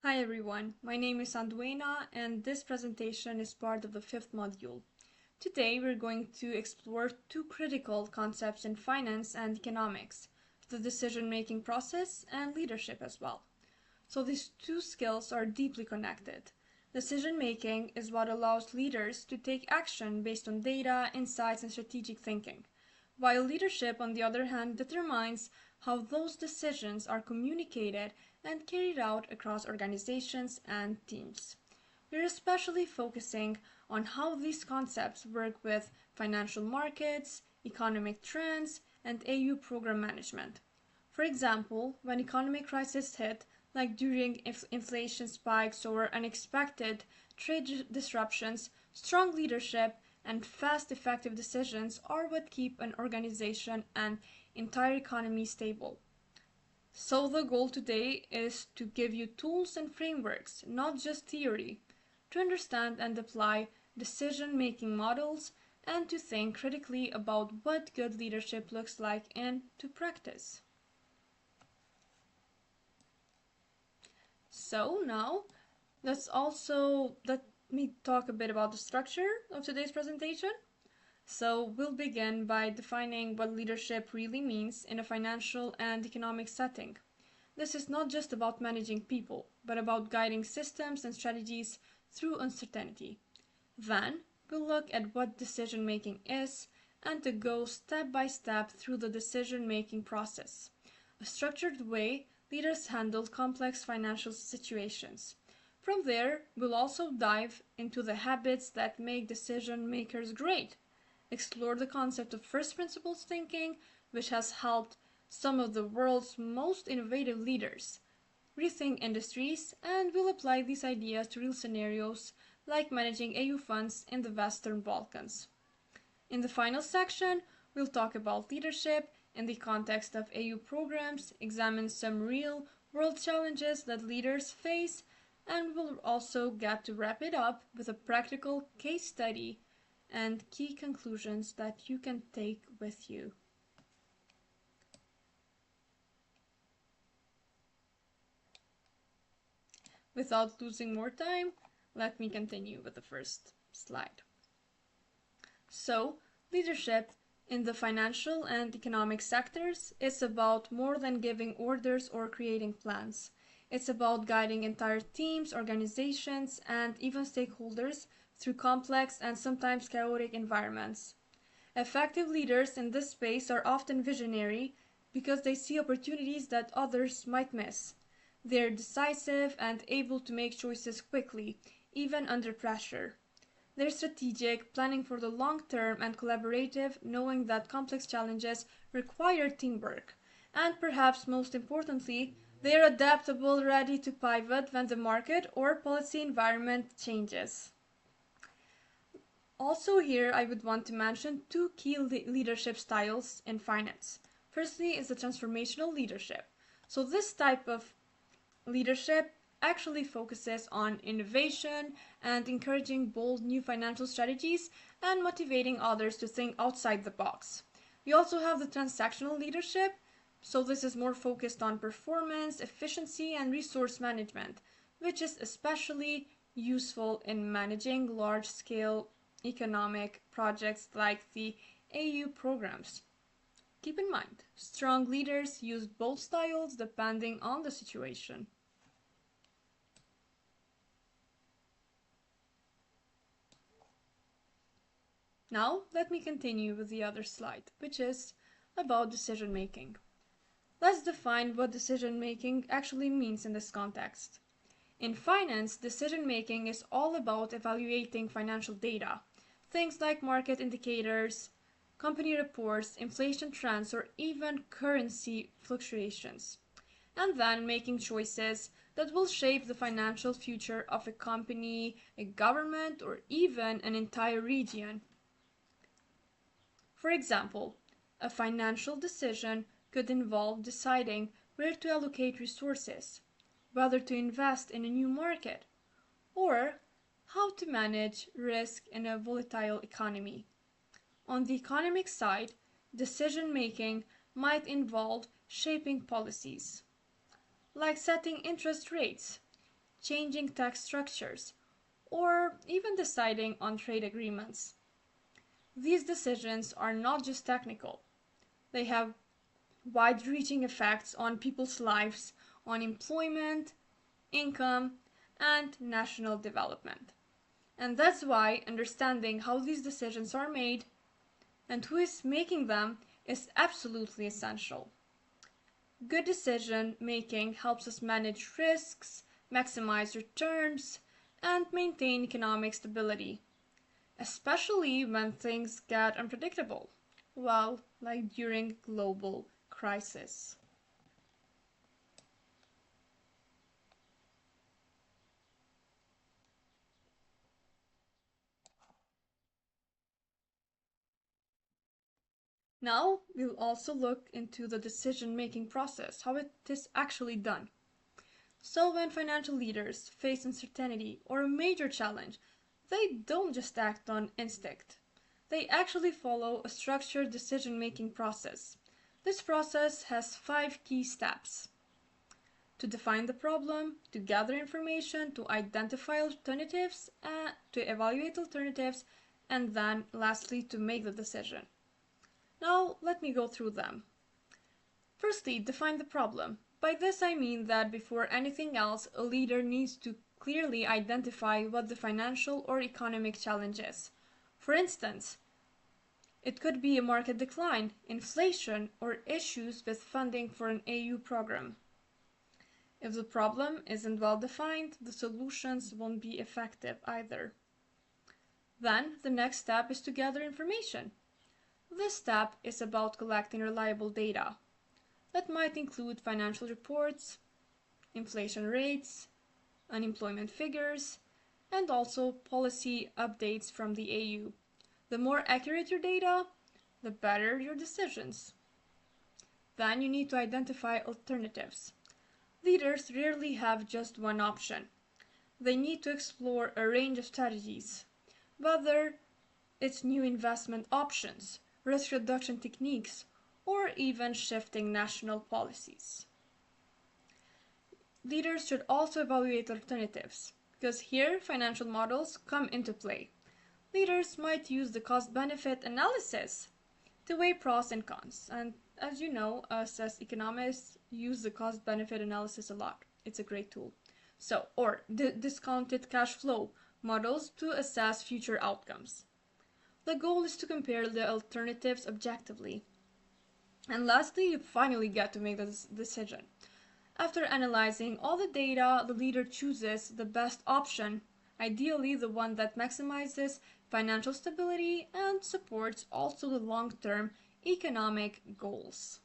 Hi everyone, my name is Anduena and this presentation is part of the fifth module. Today we're going to explore two critical concepts in finance and economics, the decision-making process and leadership as well. So these two skills are deeply connected. Decision-making is what allows leaders to take action based on data, insights, and strategic thinking, while leadership, on the other hand, determines how those decisions are communicated and carried out across organizations and teams. We're especially focusing on how these concepts work with financial markets, economic trends, and AU program management. For example, when economic crises hit, like during inflation spikes or unexpected trade disruptions, strong leadership and fast, effective decisions are what keep an organization and entire economy stable. So the goal today is to give you tools and frameworks, not just theory, to understand and apply decision-making models and to think critically about what good leadership looks like and to practice. So now let me talk a bit about the structure of today's presentation. So we'll begin by defining what leadership really means in a financial and economic setting. This is not just about managing people, but about guiding systems and strategies through uncertainty. Then, we'll look at what decision making is and to go step by step through the decision making process, a structured way leaders handle complex financial situations. From there, we'll also dive into the habits that make decision makers great, explore the concept of first principles thinking, which has helped some of the world's most innovative leaders rethink industries, and we'll apply these ideas to real scenarios like managing AU funds in the Western Balkans. In the final section, we'll talk about leadership in the context of AU programs, examine some real world challenges that leaders face, and we'll also get to wrap it up with a practical case study and key conclusions that you can take with you. Without losing more time, let me continue with the first slide. So, leadership in the financial and economic sectors is about more than giving orders or creating plans. It's about guiding entire teams, organizations, and even stakeholders through complex and sometimes chaotic environments. Effective leaders in this space are often visionary because they see opportunities that others might miss. They're decisive and able to make choices quickly, even under pressure. They're strategic, planning for the long term, and collaborative, knowing that complex challenges require teamwork. And perhaps most importantly, they're adaptable, ready to pivot when the market or policy environment changes. Also here, I would want to mention two key leadership styles in finance. Firstly is the transformational leadership. So this type of leadership actually focuses on innovation and encouraging bold new financial strategies and motivating others to think outside the box. We also have the transactional leadership, so this is more focused on performance, efficiency, and resource management, which is especially useful in managing large-scale economic projects like the AU programs. Keep in mind, strong leaders use both styles depending on the situation. Now, let me continue with the other slide, which is about decision making. Let's define what decision making actually means in this context. In finance, decision making is all about evaluating financial data, things like market indicators, company reports, inflation trends, or even currency fluctuations, and then making choices that will shape the financial future of a company, a government, or even an entire region. For example, a financial decision could involve deciding where to allocate resources, whether to invest in a new market, or how to manage risk in a volatile economy. On the economic side, decision making might involve shaping policies, like setting interest rates, changing tax structures, or even deciding on trade agreements. These decisions are not just technical, they have wide reaching effects on people's lives, on employment, income, and national development. And that's why understanding how these decisions are made and who is making them is absolutely essential. Good decision making helps us manage risks, maximize returns, and maintain economic stability, especially when things get unpredictable. Well, like during global crisis. Now, we'll also look into the decision-making process, how it is actually done. So when financial leaders face uncertainty or a major challenge, they don't just act on instinct. They actually follow a structured decision-making process. This process has 5 key steps: to define the problem, to gather information, to identify alternatives, to evaluate alternatives, and then lastly to make the decision. Now let me go through them. Firstly, define the problem. By this I mean that before anything else, a leader needs to clearly identify what the financial or economic challenge is. For instance, it could be a market decline, inflation, or issues with funding for an AU program. If the problem isn't well defined, the solutions won't be effective either. Then, the next step is to gather information. This step is about collecting reliable data. That might include financial reports, inflation rates, unemployment figures, and also policy updates from the AU. The more accurate your data, the better your decisions. Then you need to identify alternatives. Leaders rarely have just one option. They need to explore a range of strategies, whether it's new investment options, risk reduction techniques, or even shifting national policies. Leaders should also evaluate alternatives, because here financial models come into play. Leaders might use the cost-benefit analysis to weigh pros and cons, and as you know, us as economists use the cost-benefit analysis a lot. It's a great tool. Or discounted cash flow models to assess future outcomes. The goal is to compare the alternatives objectively. And lastly, you finally get to make the decision. After analyzing all the data, the leader chooses the best option, ideally the one that maximizes financial stability and supports also the long-term economic goals.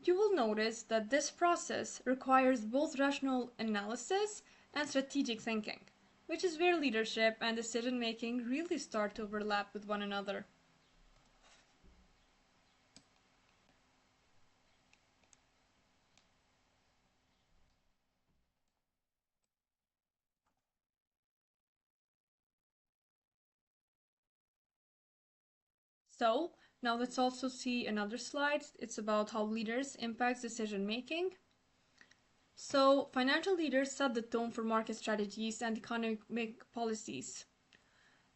You will notice that this process requires both rational analysis and strategic thinking, which is where leadership and decision making really start to overlap with one another. So, now let's also see another slide. It's about how leaders impact decision making. So, financial leaders set the tone for market strategies and economic policies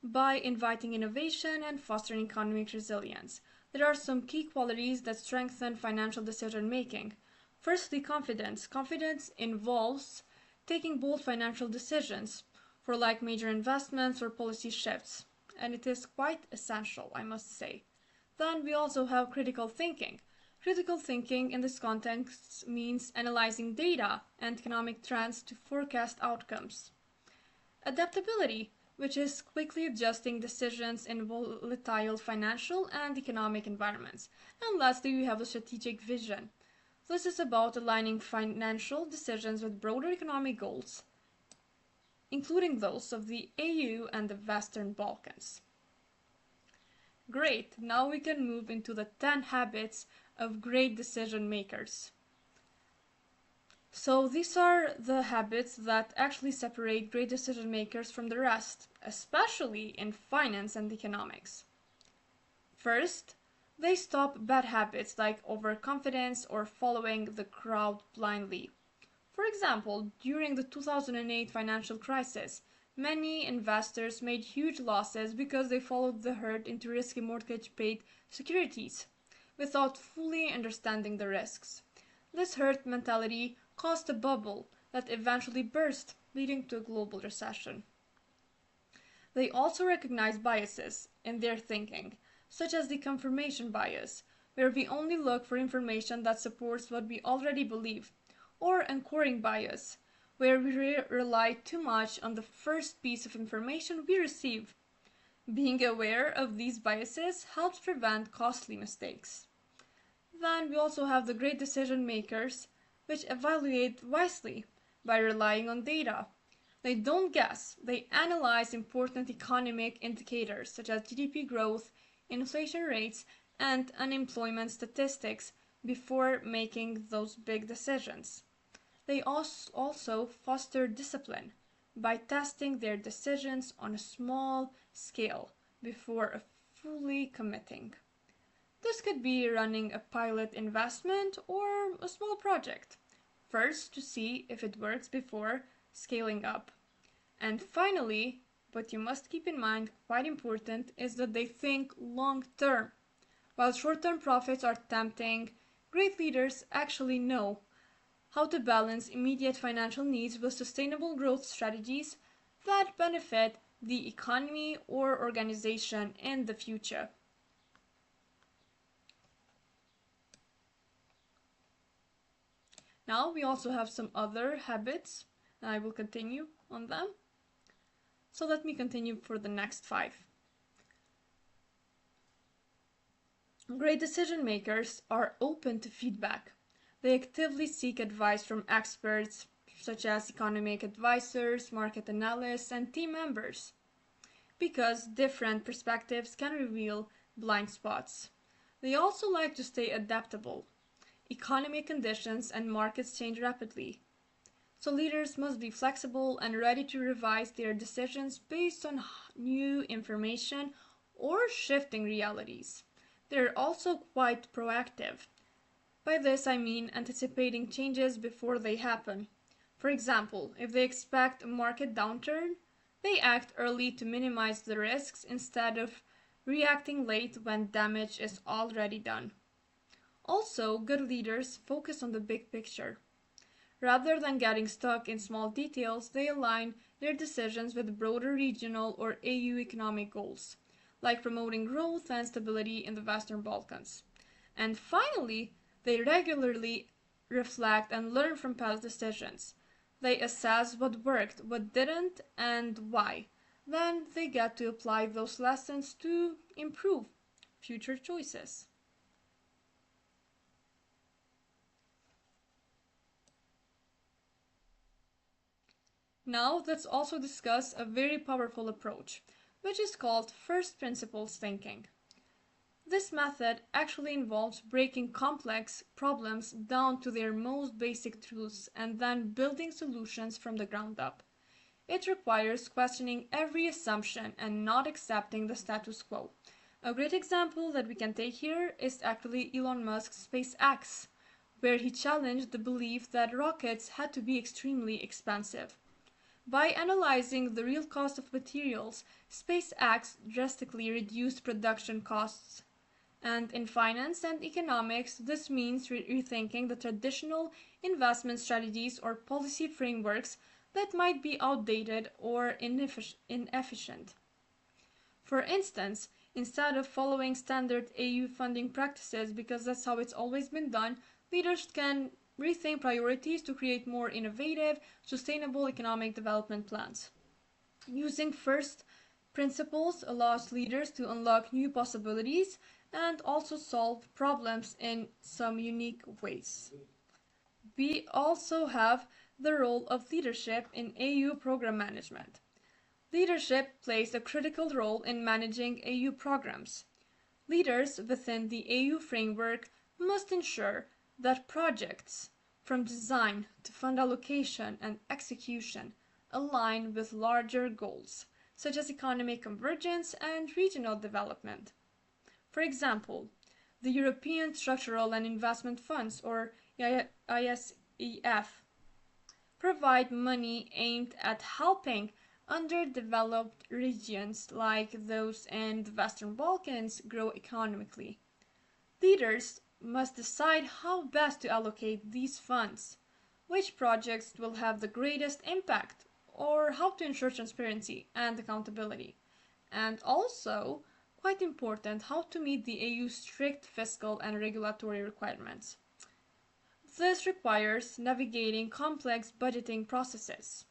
by inviting innovation and fostering economic resilience. There are some key qualities that strengthen financial decision making. Firstly, confidence. Confidence involves taking bold financial decisions for like major investments or policy shifts, and it is quite essential, I must say. Then we also have critical thinking. Critical thinking in this context means analyzing data and economic trends to forecast outcomes. Adaptability, which is quickly adjusting decisions in volatile financial and economic environments. And lastly, we have the strategic vision. This is about aligning financial decisions with broader economic goals, including those of the AU and the Western Balkans. Great, now we can move into the 10 habits of great decision makers. So these are the habits that actually separate great decision makers from the rest, especially in finance and economics. First, they stop bad habits like overconfidence or following the crowd blindly. For example, during the 2008 financial crisis, many investors made huge losses because they followed the herd into risky mortgage-backed securities without fully understanding the risks. This herd mentality caused a bubble that eventually burst, leading to a global recession. They also recognize biases in their thinking, such as the confirmation bias, where we only look for information that supports what we already believe, or anchoring bias, where we rely too much on the first piece of information we receive. Being aware of these biases helps prevent costly mistakes. Then we also have the great decision makers, which evaluate wisely by relying on data. They don't guess, they analyze important economic indicators such as GDP growth, inflation rates, and unemployment statistics before making those big decisions. They also foster discipline by testing their decisions on a small scale before fully committing. This could be running a pilot investment or a small project, first to see if it works before scaling up. And finally, what you must keep in mind, quite important, is that they think long term. While short term profits are tempting, great leaders actually know how to balance immediate financial needs with sustainable growth strategies that benefit the economy or organization in the future. Now we also have some other habits, and I will continue on them. So let me continue for the next 5. Great decision makers are open to feedback. They actively seek advice from experts such as economic advisors, market analysts, and team members, because different perspectives can reveal blind spots. They also like to stay adaptable. Economic conditions and markets change rapidly, so leaders must be flexible and ready to revise their decisions based on new information or shifting realities. They're also quite proactive. By this I mean anticipating changes before they happen. For example, if they expect a market downturn, they act early to minimize the risks instead of reacting late when damage is already done. Also, good leaders focus on the big picture. Rather than getting stuck in small details, they align their decisions with broader regional or EU economic goals, like promoting growth and stability in the Western Balkans. And finally, they regularly reflect and learn from past decisions. They assess what worked, what didn't, and why. Then they get to apply those lessons to improve future choices. Now let's also discuss a very powerful approach, which is called first principles thinking. This method actually involves breaking complex problems down to their most basic truths and then building solutions from the ground up. It requires questioning every assumption and not accepting the status quo. A great example that we can take here is actually Elon Musk's SpaceX, where he challenged the belief that rockets had to be extremely expensive. By analyzing the real cost of materials, SpaceX drastically reduced production costs. And in finance and economics, this means rethinking the traditional investment strategies or policy frameworks that might be outdated or inefficient. For instance, instead of following standard EU funding practices because that's how it's always been done, leaders can rethink priorities to create more innovative, sustainable economic development plans. Using first principles allows leaders to unlock new possibilities and also solve problems in some unique ways. We also have the role of leadership in EU program management. Leadership plays a critical role in managing EU programs. Leaders within the EU framework must ensure that projects, from design to fund allocation and execution, align with larger goals, such as economic convergence and regional development. For example, the European Structural and Investment Funds, or ISEF, provide money aimed at helping underdeveloped regions like those in the Western Balkans grow economically. Leaders must decide how best to allocate these funds, which projects will have the greatest impact, or how to ensure transparency and accountability. And also, quite important, how to meet the EU's strict fiscal and regulatory requirements. This requires navigating complex budgeting processes,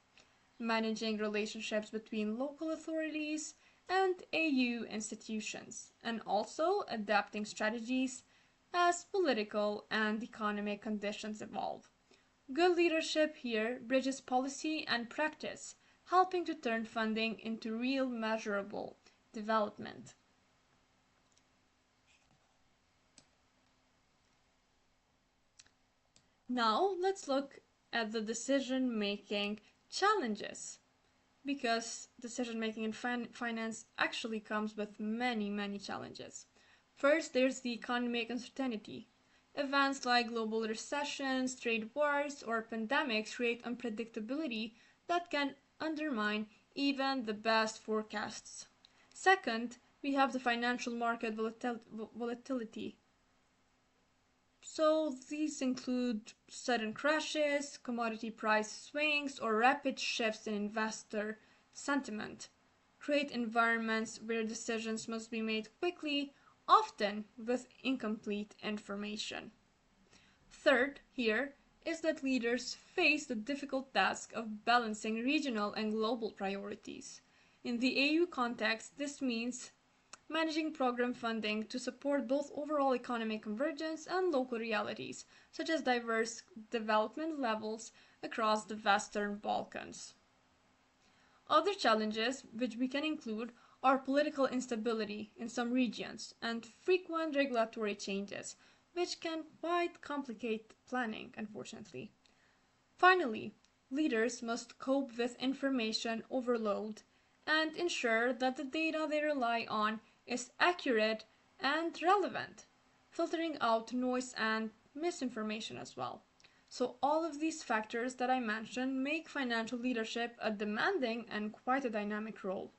managing relationships between local authorities and EU institutions, and also adapting strategies as political and economic conditions evolve. Good leadership here bridges policy and practice, helping to turn funding into real measurable development. Now let's look at the decision making challenges because decision making in finance actually comes with many challenges. First, there's the economic uncertainty. Events like global recessions, trade wars, or pandemics create unpredictability that can undermine even the best forecasts. Second, we have the financial market volatility. So these include sudden crashes, commodity price swings, or rapid shifts in investor sentiment. Create environments where decisions must be made quickly, often with incomplete information. Third, here, is that leaders face the difficult task of balancing regional and global priorities. In the EU context, this means managing program funding to support both overall economic convergence and local realities, such as diverse development levels across the Western Balkans. Other challenges, which we can include, are political instability in some regions and frequent regulatory changes, which can quite complicate planning, unfortunately. Finally, leaders must cope with information overload and ensure that the data they rely on is accurate and relevant, filtering out noise and misinformation as well. So, all of these factors that I mentioned make financial leadership a demanding and quite a dynamic role.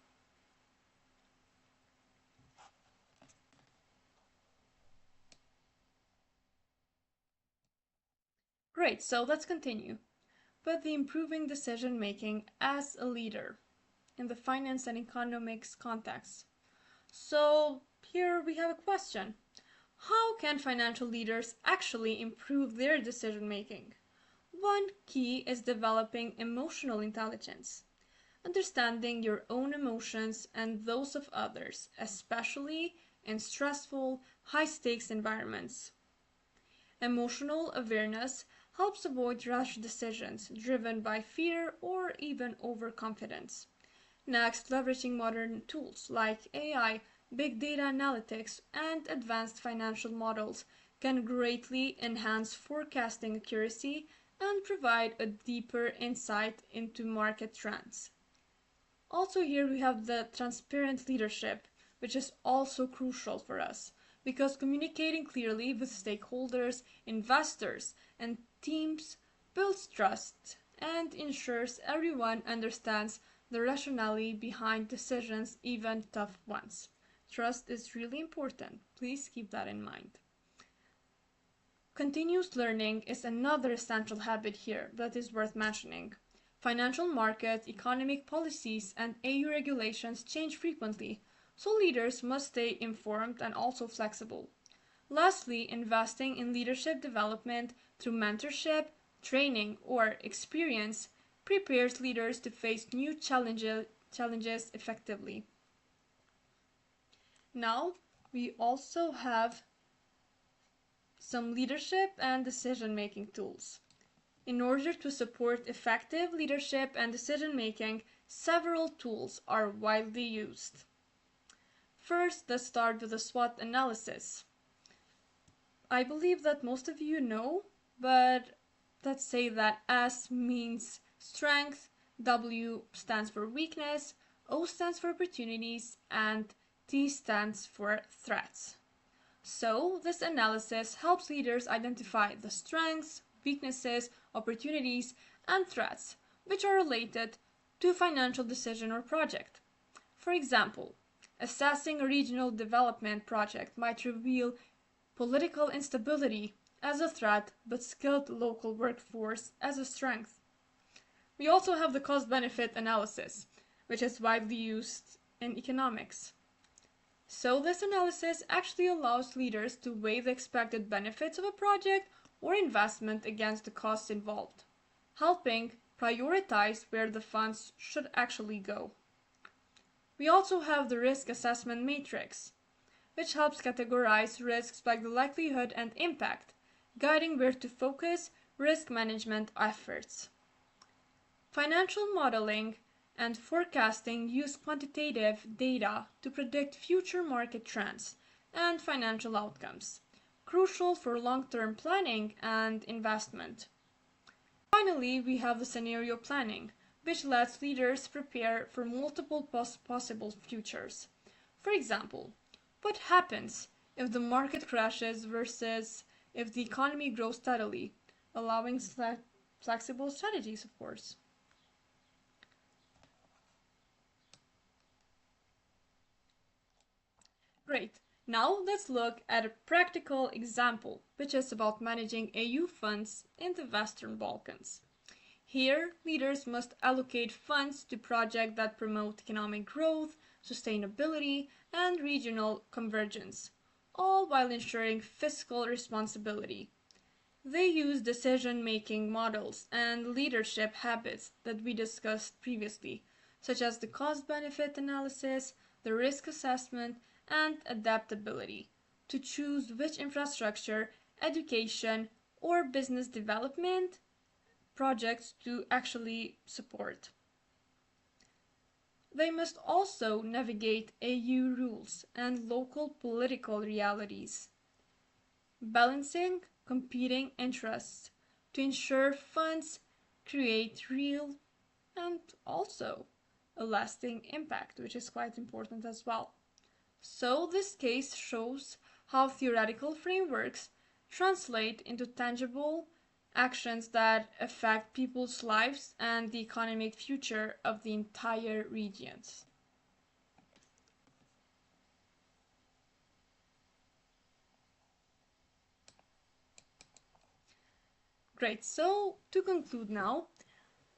Great, so let's continue with the improving decision making as a leader in the finance and economics context. So, here we have a question. How can financial leaders actually improve their decision making? One key is developing emotional intelligence, understanding your own emotions and those of others, especially in stressful, high stakes environments. Emotional awareness helps avoid rash decisions driven by fear or even overconfidence. Next, leveraging modern tools like AI, big data analytics, and advanced financial models can greatly enhance forecasting accuracy and provide a deeper insight into market trends. Also, here we have the transparent leadership, which is also crucial for us because communicating clearly with stakeholders, investors, and teams builds trust and ensures everyone understands the rationale behind decisions, even tough ones. Trust is really important. Please keep that in mind. Continuous learning is another essential habit here that is worth mentioning. Financial markets, economic policies, and EU regulations change frequently, so leaders must stay informed and also flexible. Lastly, investing in leadership development through mentorship, training, or experience prepares leaders to face new challenges effectively. Now, we also have some leadership and decision making tools. In order to support effective leadership and decision making, several tools are widely used. First, let's start with a SWOT analysis. I believe that most of you know, but let's say that S means strength, W stands for weakness, O stands for opportunities, and T stands for threats. So, this analysis helps leaders identify the strengths, weaknesses, opportunities, and threats, which are related to financial decision or project. For example, assessing a regional development project might reveal political instability as a threat but skilled local workforce as a strength. We also have the cost-benefit analysis, which is widely used in economics. So this analysis actually allows leaders to weigh the expected benefits of a project or investment against the costs involved, helping prioritize where the funds should actually go. We also have the risk assessment matrix, which helps categorize risks by the likelihood and impact, guiding where to focus risk management efforts. Financial modeling and forecasting use quantitative data to predict future market trends and financial outcomes, crucial for long-term planning and investment. Finally, we have the scenario planning, which lets leaders prepare for multiple possible futures. For example, what happens if the market crashes versus if the economy grows steadily, allowing flexible strategies, of course. Great. Now let's look at a practical example, which is about managing EU funds in the Western Balkans. Here, leaders must allocate funds to projects that promote economic growth, sustainability, and regional convergence, all while ensuring fiscal responsibility. They use decision-making models and leadership habits that we discussed previously, such as the cost-benefit analysis, the risk assessment, and adaptability, to choose which infrastructure, education, or business development projects to actually support. They must also navigate EU rules and local political realities, balancing competing interests to ensure funds create real and also a lasting impact, which is quite important as well. So this case shows how theoretical frameworks translate into tangible actions that affect people's lives and the economic future of the entire regions. Great, so to conclude now,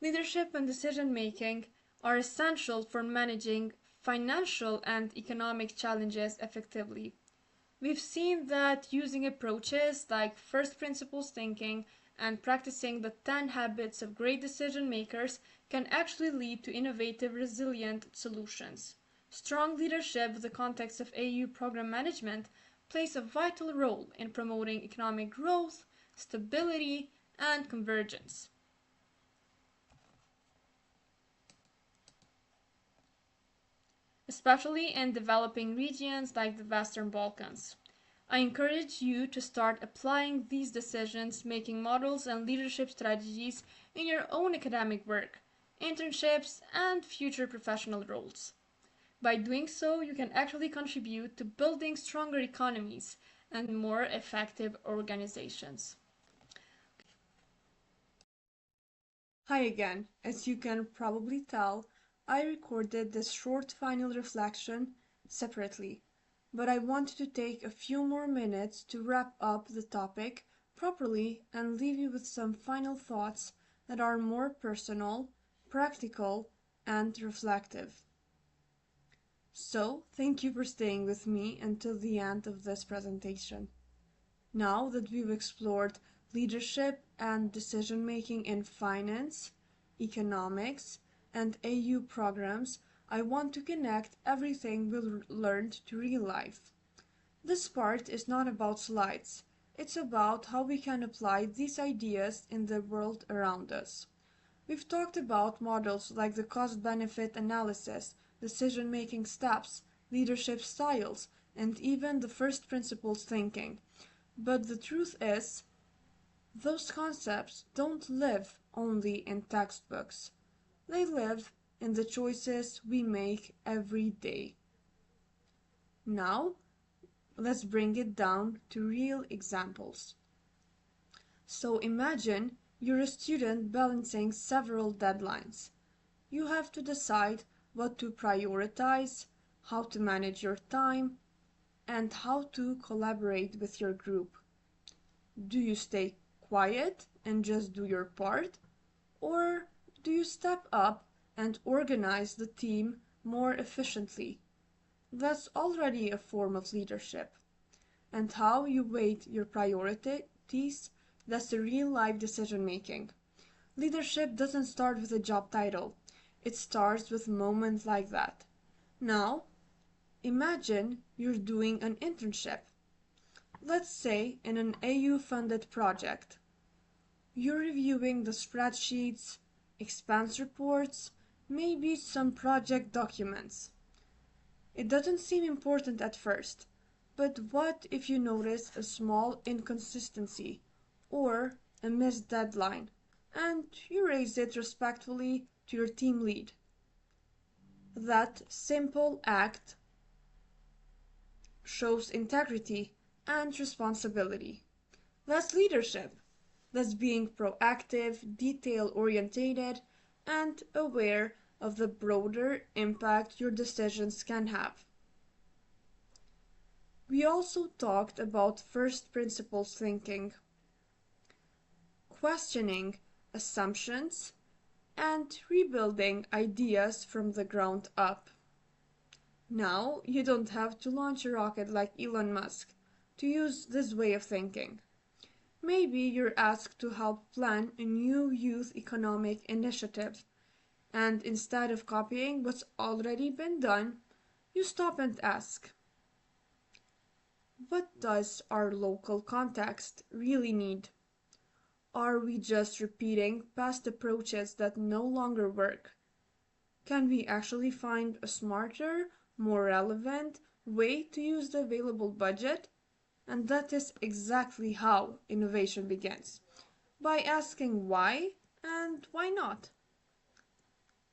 leadership and decision making are essential for managing financial and economic challenges effectively. We've seen that using approaches like first principles thinking and practicing the 10 habits of great decision makers can actually lead to innovative, resilient solutions. Strong leadership in the context of AU program management plays a vital role in promoting economic growth, stability, and convergence. Especially in developing regions like the Western Balkans. I encourage you to start applying these decisions-making models and leadership strategies in your own academic work, internships, and future professional roles. By doing so, you can actually contribute to building stronger economies and more effective organizations. Hi again. As you can probably tell, I recorded this short final reflection separately, but I wanted to take a few more minutes to wrap up the topic properly and leave you with some final thoughts that are more personal, practical, and reflective. So, thank you for staying with me until the end of this presentation. Now that we've explored leadership and decision-making in finance, economics, and AU programs, I want to connect everything we've learned to real life. This part is not about slides. It's about how we can apply these ideas in the world around us. We've talked about models like the cost-benefit analysis, decision-making steps, leadership styles, and even the first principles thinking. But the truth is, those concepts don't live only in textbooks. They live in the choices we make every day. Now, let's bring it down to real examples. So imagine You're a student balancing several deadlines. You have to decide what to prioritize, how to manage your time, and how to collaborate with your group. Do you stay quiet and just do your part? Or do you step up and organize the team more efficiently? That's already a form of leadership. And how you weight your priorities, that's the real life decision making. Leadership doesn't start with a job title, it starts with moments like that. Now, imagine you're doing an internship. Let's say in an AU funded project. You're reviewing the spreadsheets, expense reports, maybe some project documents. It doesn't seem important at first, but what if you notice a small inconsistency or a missed deadline and you raise it respectfully to your team lead? That simple act shows integrity and responsibility. That's leadership. That's being proactive, detail oriented, and aware of the broader impact your decisions can have. We also talked about first principles thinking, questioning assumptions, and rebuilding ideas from the ground up. Now, you don't have to launch a rocket like Elon Musk to use this way of thinking. Maybe you're asked to help plan a new youth economic initiative, and instead of copying what's already been done, you stop and ask, what does our local context really need? Are we just repeating past approaches that no longer work? Can we actually find a smarter, more relevant way to use the available budget? And that is exactly how innovation begins, by asking why and why not.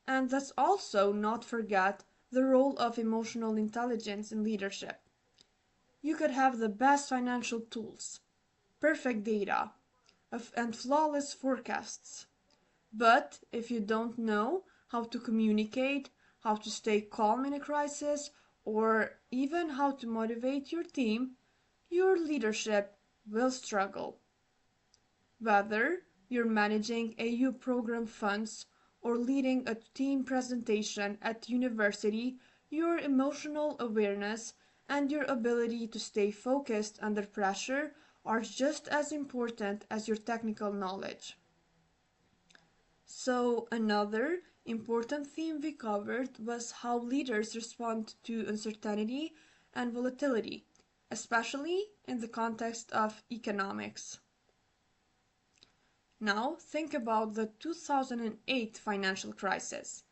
And let's also not forget the role of emotional intelligence in leadership. You could have the best financial tools, perfect data, and flawless forecasts. But if you don't know how to communicate, how to stay calm in a crisis, or even how to motivate your team, your leadership will struggle. Whether you're managing AU program funds or leading a team presentation at university, your emotional awareness and your ability to stay focused under pressure are just as important as your technical knowledge. So, another important theme we covered was how leaders respond to uncertainty and volatility, especially in the context of economics. Now, think about the 2008 financial crisis.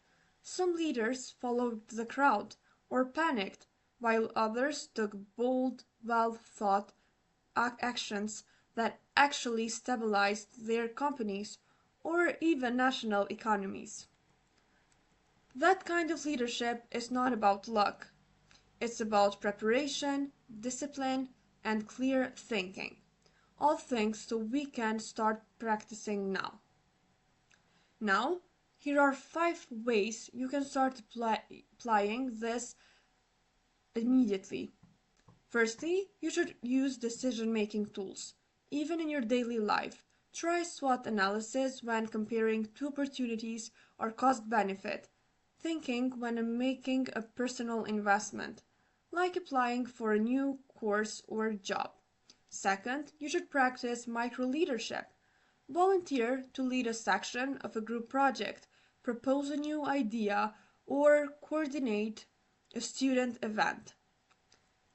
Some leaders followed the crowd or panicked, while others took bold, well thought actions that actually stabilized their companies or even national economies. That kind of leadership is not about luck. It's about preparation, discipline, and clear thinking. All things so we can start practicing now. Now, here are 5 ways you can start applying this immediately. Firstly, you should use decision-making tools. Even in your daily life, try SWOT analysis when comparing two opportunities or cost-benefit, thinking when making a personal investment, like applying for a new course or job. Second, you should practice micro-leadership. Volunteer to lead a section of a group project, propose a new idea, or coordinate a student event.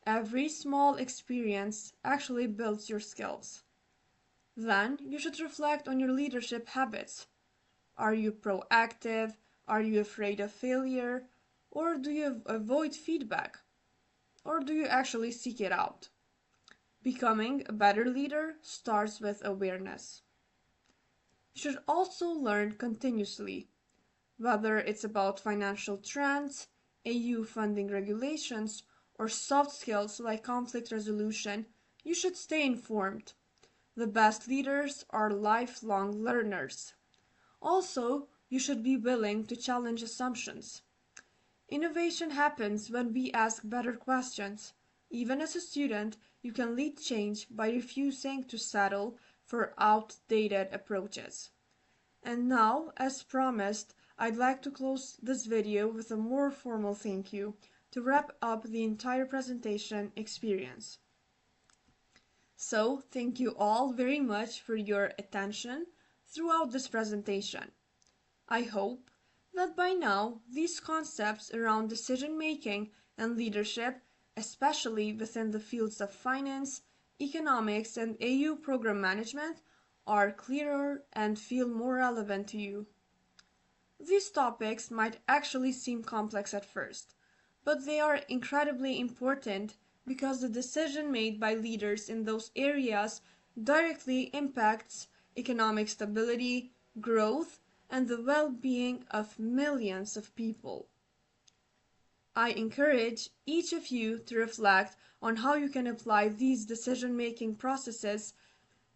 Every small experience actually builds your skills. Then you should reflect on your leadership habits. Are you proactive? Are you afraid of failure? Or do you avoid feedback? Or do you actually seek it out? Becoming a better leader starts with awareness. You should also learn continuously, whether it's about financial trends, AU funding regulations, or soft skills like conflict resolution. You should stay informed. The best leaders are lifelong learners. Also, you should be willing to challenge assumptions. Innovation happens when we ask better questions. Even as a student, you can lead change by refusing to settle for outdated approaches. And now, as promised, I'd like to close this video with a more formal thank you to wrap up the entire presentation experience. So, thank you all very much for your attention throughout this presentation. I hope that by now these concepts around decision making and leadership, especially within the fields of finance, economics, and AU program management, are clearer and feel more relevant to you. These topics might actually seem complex at first, but they are incredibly important because the decision made by leaders in those areas directly impacts economic stability, growth, and the well-being of millions of people. I encourage each of you to reflect on how you can apply these decision-making processes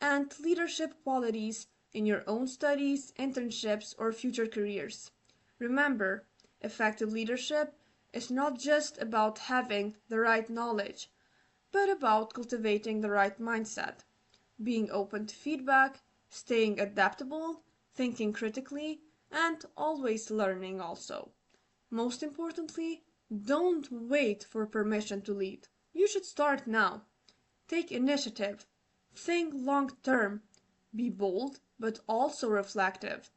and leadership qualities in your own studies, internships, or future careers. Remember, effective leadership is not just about having the right knowledge, but about cultivating the right mindset, being open to feedback, staying adaptable, thinking critically, and always learning also. Most importantly, don't wait for permission to lead. You should start now. Take initiative. Think long term. Be bold, but also reflective.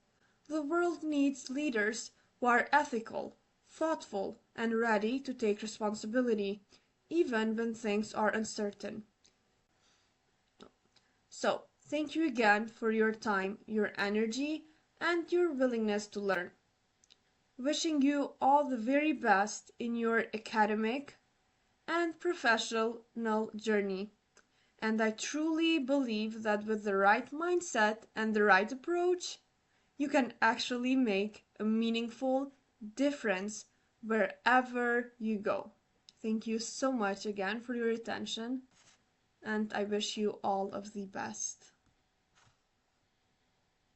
The world needs leaders who are ethical, thoughtful, and ready to take responsibility, even when things are uncertain. So, thank you again for your time, your energy, and your willingness to learn. Wishing you all the very best in your academic and professional journey. And I truly believe that with the right mindset and the right approach, you can actually make a meaningful difference wherever you go. Thank you so much again for your attention, and I wish you all of the best.